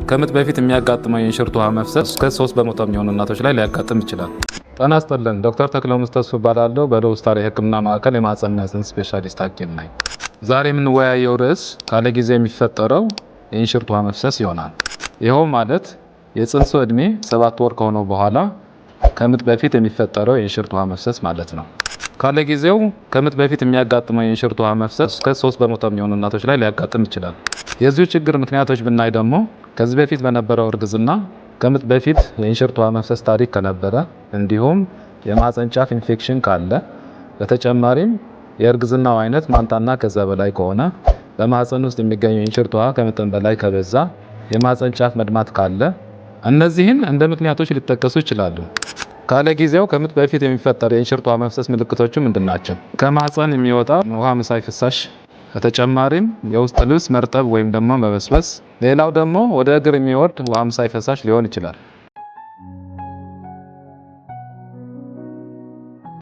ከምጥ በፊት የሚያጋጥመው የእንሽርት ውሃ መፍሰስ እስከ 3 በመቶ የሚሆኑ እናቶች ላይ ሊያጋጥም ይችላል። ጤና ይስጥልን። ዶክተር ተክለሙስ ተስፉ እባላለሁ። በደቡብ ስታር የሕክምና ማዕከል የማህጸንና ጽንስ ስፔሻሊስት ሐኪም ነኝ። ዛሬ የምንወያየው ርዕስ ካለ ጊዜ የሚፈጠረው የእንሽርት ውሃ መፍሰስ ይሆናል። ይኸው ማለት የጽንሱ ዕድሜ 7 ወር ከሆነው በኋላ ከምጥ በፊት የሚፈጠረው የእንሽርት ውሃ መፍሰስ ማለት ነው። ካለ ጊዜው ከምጥ በፊት የሚያጋጥመው የእንሽርት ውሃ መፍሰስ እስከ 3 በመቶ የሚሆኑ እናቶች ላይ ሊያጋጥም ይችላል። የዚሁ ችግር ምክንያቶች ብናይ ደግሞ ከዚህ በፊት በነበረው እርግዝና ከምጥ በፊት የእንሽርት ውሃ መፍሰስ ታሪክ ከነበረ፣ እንዲሁም የማህጸን ጫፍ ኢንፌክሽን ካለ፣ በተጨማሪም የእርግዝናው አይነት ማንታና ከዛ በላይ ከሆነ፣ በማህጸን ውስጥ የሚገኘው የእንሽርት ውሃ ከመጠን በላይ ከበዛ፣ የማህጸን ጫፍ መድማት ካለ፣ እነዚህን እንደ ምክንያቶች ሊጠቀሱ ይችላሉ። ካለ ጊዜው ከምጥ በፊት የሚፈጠር የእንሽርት ውሃ መፍሰስ ምልክቶቹ ምንድናቸው? ከማህጸን የሚወጣ ውሃ መሳይ ፍሳሽ፣ በተጨማሪም የውስጥ ልብስ መርጠብ ወይም ደግሞ መበስበስ፣ ሌላው ደግሞ ወደ እግር የሚወርድ ውሃ መሳይ ፈሳሽ ሊሆን ይችላል።